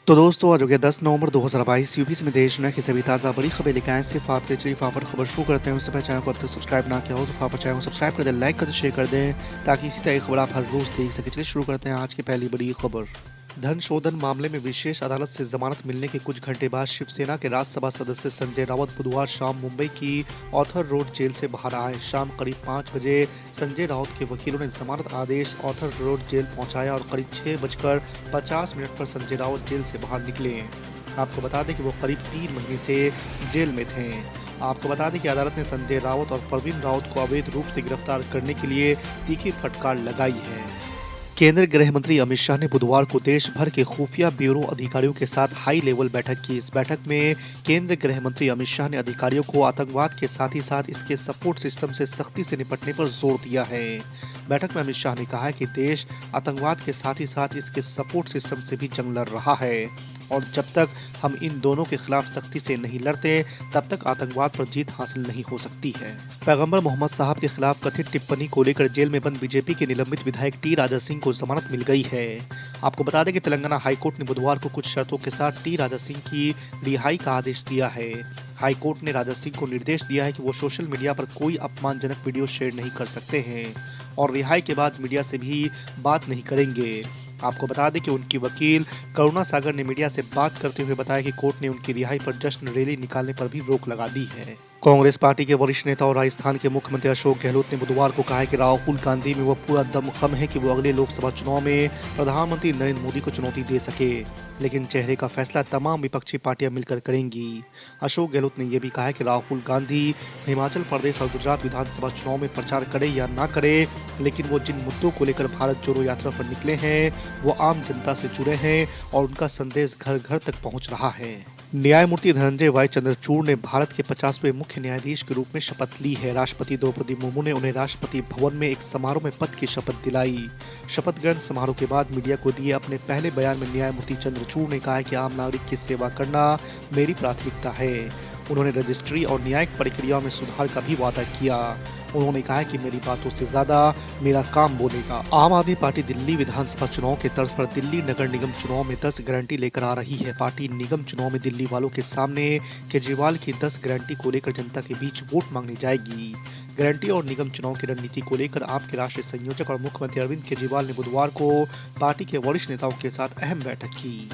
तो दोस्तों आज हो गया 10 नवंबर 2022 यूपी में देश दुनिया की सभी ताज़ा बड़ी खबरें लेकर आए सिर्फ आपके चलिए फटाफट खबर शुरू करते हैं। उससे पहले चैनल को अब तक सब्सक्राइब ना किया हो तो फटाफट चैनल को सब्सक्राइब कर दें, लाइक कर दें, शेयर कर दें ताकि इसी तरह की खबर आप हर रोज देख सकें। चलिए शुरू करते हैं आज की पहली बड़ी खबर। धन शोधन मामले में विशेष अदालत से जमानत मिलने के कुछ घंटे बाद शिवसेना के राज्यसभा सदस्य संजय राउत बुधवार शाम मुंबई की ऑथर रोड जेल से बाहर आए। शाम करीब 5 बजे संजय राउत के वकीलों ने जमानत आदेश ऑथर रोड जेल पहुंचाया और करीब 6:50 पर संजय राउत जेल से बाहर निकले। आपको बता दें कि वो करीब 3 महीने से जेल में थे। आपको बता दें कि अदालत ने संजय राउत और प्रवीण राउत को अवैध रूप से गिरफ्तार करने के लिए तीखी फटकार लगाई है। केंद्रीय गृह मंत्री अमित शाह ने बुधवार को देश भर के खुफिया ब्यूरो अधिकारियों के साथ हाई लेवल बैठक की। इस बैठक में केंद्रीय गृह मंत्री अमित शाह ने अधिकारियों को आतंकवाद के साथ ही साथ इसके सपोर्ट सिस्टम से सख्ती से निपटने पर जोर दिया है। बैठक में अमित शाह ने कहा है कि देश आतंकवाद के साथ ही साथ इसके सपोर्ट सिस्टम से भी जंग लड़ रहा है और जब तक हम इन दोनों के खिलाफ सख्ती से नहीं लड़ते तब तक आतंकवाद पर जीत हासिल नहीं हो सकती है। पैगंबर मोहम्मद साहब के खिलाफ कथित टिप्पणी को लेकर जेल में बंद बीजेपी के निलंबित विधायक टी राजा सिंह को जमानत मिल गई है। आपको बता दें कि तेलंगाना हाईकोर्ट ने बुधवार को कुछ शर्तों के साथ टी राजा सिंह की रिहाई का आदेश दिया है। हाईकोर्ट ने राजा सिंह को निर्देश दिया है कि वो सोशल मीडिया पर कोई अपमानजनक वीडियो शेयर नहीं कर सकते हैं और रिहाई के बाद मीडिया से भी बात नहीं करेंगे। आपको बता दें कि उनकी वकील करुणा सागर ने मीडिया से बात करते हुए बताया कि कोर्ट ने उनकी रिहाई पर जश्न रैली निकालने पर भी रोक लगा दी है। कांग्रेस पार्टी के वरिष्ठ नेता और राजस्थान के मुख्यमंत्री अशोक गहलोत ने बुधवार को कहा है कि राहुल गांधी में वह पूरा दमखम है कि वो अगले लोकसभा चुनाव में प्रधानमंत्री नरेंद्र मोदी को चुनौती दे सके, लेकिन चेहरे का फैसला तमाम विपक्षी पार्टियां मिलकर करेंगी। अशोक गहलोत ने यह भी कहा है कि राहुल गांधी हिमाचल प्रदेश और गुजरात विधानसभा चुनाव में प्रचार करे या ना करे, लेकिन वो जिन मुद्दों को लेकर भारत जोड़ो यात्रा पर निकले हैं वो आम जनता से जुड़े हैं और उनका संदेश घर घर तक पहुंच रहा है। न्यायमूर्ति धनंजय वाई चंद्रचूड़ ने भारत के 50वें मुख्य न्यायाधीश के रूप में शपथ ली है। राष्ट्रपति द्रौपदी मुर्मू ने उन्हें राष्ट्रपति भवन में एक समारोह में पद की शपथ दिलाई। शपथ ग्रहण समारोह के बाद मीडिया को दिए अपने पहले बयान में न्यायमूर्ति चंद्रचूड़ ने कहा है कि आम नागरिक की सेवा करना मेरी प्राथमिकता है। उन्होंने रजिस्ट्री और न्यायिक प्रक्रियाओं में सुधार का भी वादा किया। उन्होंने कहा है कि मेरी बातों से ज्यादा मेरा काम बोलेगा। आम आदमी पार्टी दिल्ली विधानसभा चुनाव के तर्ज पर दिल्ली नगर निगम चुनाव में 10 गारंटी लेकर आ रही है। पार्टी निगम चुनाव में दिल्ली वालों के सामने केजरीवाल की 10 गारंटी को लेकर जनता के बीच वोट मांगनी जाएगी। गारंटी और निगम चुनाव की रणनीति को लेकर आप के राष्ट्रीय संयोजक और मुख्यमंत्री अरविंद केजरीवाल ने बुधवार को पार्टी के वरिष्ठ नेताओं के साथ अहम बैठक की।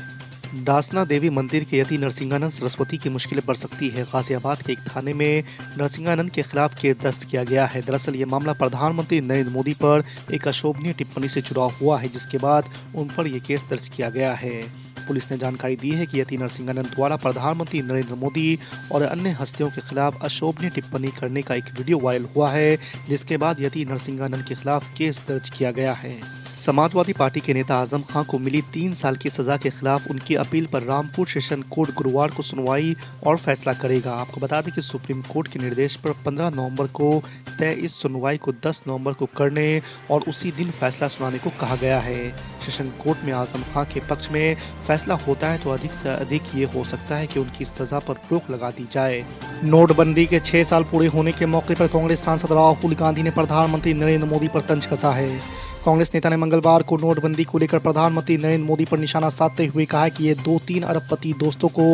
डासना देवी मंदिर के यति नरसिंहानंद सरस्वती की मुश्किलें बढ़ सकती है। गाजियाबाद के एक थाने में नरसिंहानंद के खिलाफ केस दर्ज किया गया है। दरअसल ये मामला प्रधानमंत्री नरेंद्र मोदी पर एक अशोभनीय टिप्पणी से जुड़ा हुआ है, जिसके बाद उन पर यह केस दर्ज किया गया है। पुलिस ने जानकारी दी है कि यति नरसिंहानंद द्वारा प्रधानमंत्री नरेंद्र मोदी और अन्य हस्तियों के खिलाफ अशोभनीय टिप्पणी करने का एक वीडियो वायरल हुआ है, जिसके बाद यति नरसिंहानंद के खिलाफ केस दर्ज किया गया है। समाजवादी पार्टी के नेता आजम खान को मिली 3 साल की सजा के खिलाफ उनकी अपील पर रामपुर सेशन कोर्ट गुरुवार को सुनवाई और फैसला करेगा। आपको बता दें कि सुप्रीम कोर्ट के निर्देश पर 15 नवंबर को तय इस सुनवाई को 10 नवंबर को करने और उसी दिन फैसला सुनाने को कहा गया है। सेशन कोर्ट में आजम खान के पक्ष में फैसला होता है तो अधिक से अधिक ये हो सकता है कि उनकी सजा पर रोक लगा दी जाए। नोटबंदी के 6 साल पूरे होने के मौके पर कांग्रेस सांसद राहुल गांधी ने प्रधानमंत्री नरेंद्र मोदी पर तंज कसा है। कांग्रेस नेता ने मंगलवार को नोटबंदी को लेकर प्रधानमंत्री नरेंद्र मोदी पर निशाना साधते हुए कहा कि ये 2-3 अरबपति दोस्तों को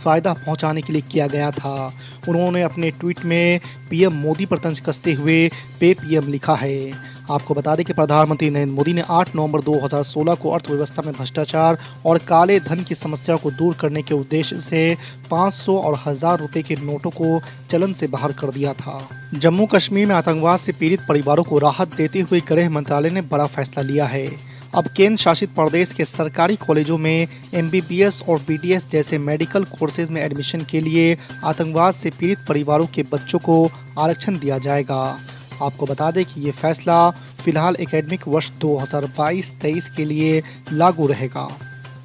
फायदा पहुंचाने के लिए किया गया था। उन्होंने अपने ट्वीट में पीएम मोदी पर तंज कसते हुए पे पीएम लिखा है। आपको बता दें कि प्रधानमंत्री नरेंद्र मोदी ने 8 नवंबर 2016 को अर्थव्यवस्था में भ्रष्टाचार और काले धन की समस्या को दूर करने के उद्देश्य से 500 और 1000 रुपए के नोटों को चलन से बाहर कर दिया था। जम्मू कश्मीर में आतंकवाद से पीड़ित परिवारों को राहत देते हुए गृह मंत्रालय ने बड़ा फैसला लिया है। अब केंद्र शासित प्रदेश के सरकारी कॉलेजों में MBBS और BDS जैसे मेडिकल कोर्सेज में एडमिशन के लिए आतंकवाद से पीड़ित परिवारों के बच्चों को आरक्षण दिया जाएगा। आपको बता दें कि ये फैसला फिलहाल एकेडमिक वर्ष 2022-23 के लिए लागू रहेगा।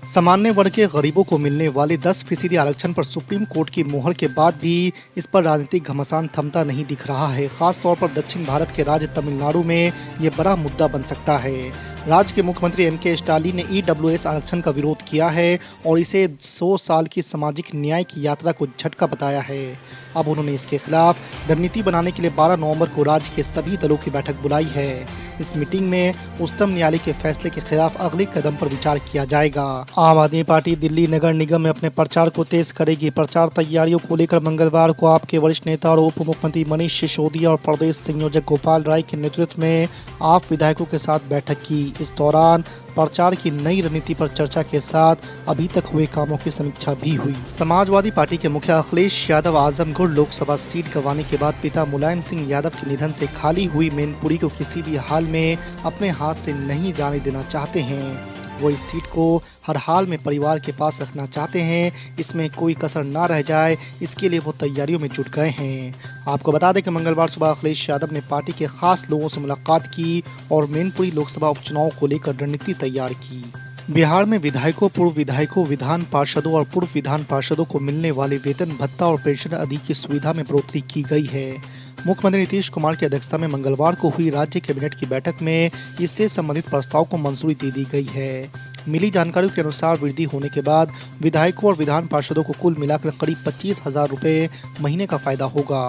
सामान्य वर्ग के गरीबों को मिलने वाले 10% आरक्षण पर सुप्रीम कोर्ट की मोहर के बाद भी इस पर राजनीतिक घमासान थमता नहीं दिख रहा है। खास तौर पर दक्षिण भारत के राज्य तमिलनाडु में ये बड़ा मुद्दा बन सकता है। राज्य के मुख्यमंत्री एम.के. स्टालिन ने ईडब्ल्यूएस आरक्षण का विरोध किया है और इसे 100 साल की सामाजिक न्याय की यात्रा को झटका बताया है। अब उन्होंने इसके खिलाफ रणनीति बनाने के लिए 12 नवंबर को राज्य के सभी दलों की बैठक बुलाई है। इस मीटिंग में उच्चतम न्यायालय के फैसले के खिलाफ अगले कदम पर विचार किया जाएगा। आम आदमी पार्टी दिल्ली नगर निगम में अपने प्रचार को तेज करेगी। प्रचार तैयारियों को लेकर मंगलवार को आपके वरिष्ठ नेता और उप मुख्यमंत्री मनीष सिसोदिया और प्रदेश संयोजक गोपाल राय के नेतृत्व में आप विधायकों के साथ बैठक की। इस दौरान प्रचार की नई रणनीति पर चर्चा के साथ अभी तक हुए कामों की समीक्षा भी हुई। समाजवादी पार्टी के मुखिया अखिलेश यादव आजमगढ़ लोकसभा सीट गंवाने के बाद पिता मुलायम सिंह यादव के निधन से खाली हुई मैनपुरी को किसी भी हाल में अपने हाथ से नहीं जाने देना चाहते हैं। वो इस सीट को हर हाल में परिवार के पास रखना चाहते हैं, इसमें कोई कसर ना रह जाए, इसके लिए वो तैयारियों में जुट गए हैं। आपको बता दें कि मंगलवार सुबह अखिलेश यादव ने पार्टी के खास लोगों से मुलाकात की और मैनपुरी लोकसभा उपचुनाव को लेकर रणनीति तैयार की। बिहार में विधायकों, पूर्व विधायकों, विधान पार्षदों और पूर्व विधान पार्षदों को मिलने वाले वेतन भत्ता और पेंशन आदि की सुविधा में बढ़ोतरी की गई है। मुख्यमंत्री नीतीश कुमार की अध्यक्षता में मंगलवार को हुई राज्य कैबिनेट की बैठक में इससे संबंधित प्रस्ताव को मंजूरी दे दी गई है। मिली जानकारी के अनुसार वृद्धि होने के बाद विधायकों और विधान पार्षदों को कुल मिलाकर करीब 25,000 रुपये महीने का फायदा होगा।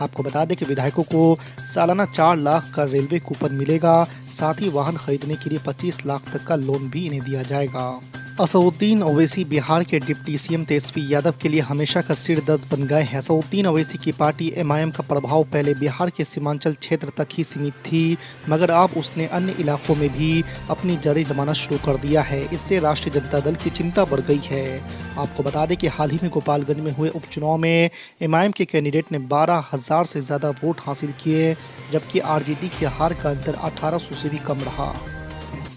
आपको बता दें कि विधायकों को सालाना 4 लाख का रेलवे कूपन मिलेगा। साथ ही वाहन खरीदने के लिए 25 लाख तक का लोन भी इन्हें दिया जाएगा। असदुद्दीन ओवैसी बिहार के डिप्टी सीएम तेजस्वी यादव के लिए हमेशा का सिर दर्द बन गए हैं। असदुद्दीन ओवैसी की पार्टी एमआईएम का प्रभाव पहले बिहार के सीमांचल क्षेत्र तक ही सीमित थी, मगर अब उसने अन्य इलाकों में भी अपनी जड़ें जमाना शुरू कर दिया है। इससे राष्ट्रीय जनता दल की चिंता बढ़ गई है। आपको बता दें कि हाल ही में गोपालगंज में हुए उपचुनाव में एमआईएम के कैंडिडेट ने 12,000 से ज़्यादा वोट हासिल किए, जबकि आरजेडी की हार का अंतर 1800 से भी कम रहा।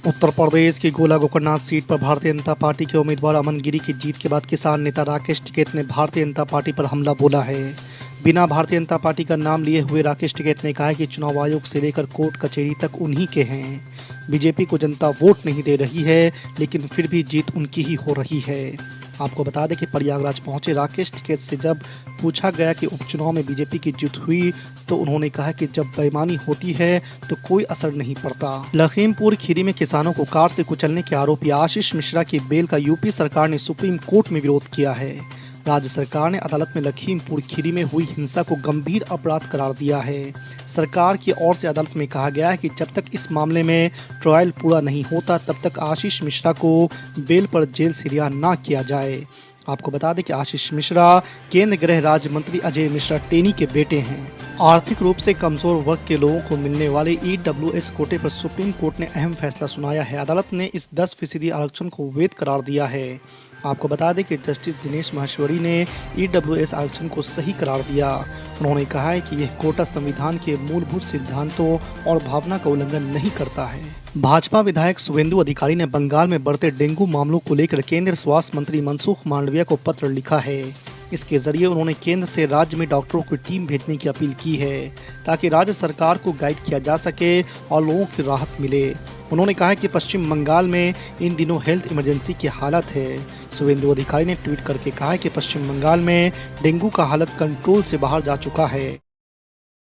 उत्तर प्रदेश की गोला गोकर्णनाथ सीट पर भारतीय जनता पार्टी के उम्मीदवार अमन गिरी की जीत के बाद किसान नेता राकेश टिकैत ने भारतीय जनता पार्टी पर हमला बोला है। बिना भारतीय जनता पार्टी का नाम लिए हुए राकेश टिकैत ने कहा कि चुनाव आयोग से लेकर कोर्ट कचहरी तक उन्हीं के हैं। बीजेपी को जनता वोट नहीं दे रही है, लेकिन फिर भी जीत उनकी ही हो रही है। आपको बता दें कि प्रयागराज पहुंचे राकेश टिकैत से जब पूछा गया कि उपचुनाव में बीजेपी की जीत हुई, तो उन्होंने कहा कि जब बेईमानी होती है तो कोई असर नहीं पड़ता। लखीमपुर खीरी में किसानों को कार से कुचलने के आरोपी आशीष मिश्रा की बेल का यूपी सरकार ने सुप्रीम कोर्ट में विरोध किया है। राज्य सरकार ने अदालत में लखीमपुर खीरी में हुई हिंसा को गंभीर अपराध करार दिया है। सरकार की ओर से अदालत में कहा गया है कि जब तक इस मामले में ट्रायल पूरा नहीं होता, तब तक आशीष मिश्रा को बेल पर जेल से रिहा न किया जाए। आपको बता दें कि आशीष मिश्रा केंद्रीय गृह राज्य मंत्री अजय मिश्रा टेनी के बेटे हैं। आर्थिक रूप से कमजोर वर्ग के लोगों को मिलने वाले ईडब्ल्यूएस कोटे पर सुप्रीम कोर्ट ने अहम फैसला सुनाया है। अदालत ने इस 10% आरक्षण को वैध करार दिया है। आपको बता दें कि जस्टिस दिनेश माहेश्वरी ने ईडब्ल्यूएस आरक्षण को सही करार दिया। उन्होंने कहा है कि यह कोटा संविधान के मूलभूत सिद्धांतों और भावना का उल्लंघन नहीं करता है। भाजपा विधायक शुभेंदु अधिकारी ने बंगाल में बढ़ते डेंगू मामलों को लेकर केंद्रीय स्वास्थ्य मंत्री मनसुख मांडविया को पत्र लिखा है। इसके जरिए उन्होंने केंद्र से राज्य में डॉक्टरों की टीम भेजने की अपील की है, ताकि राज्य सरकार को गाइड किया जा सके और लोगों की राहत मिले। उन्होंने कहा कि पश्चिम बंगाल में इन दिनों हेल्थ इमरजेंसी की हालत है। शुभेंदु अधिकारी ने ट्वीट करके कहा कि पश्चिम बंगाल में डेंगू का हालत कंट्रोल से बाहर जा चुका है।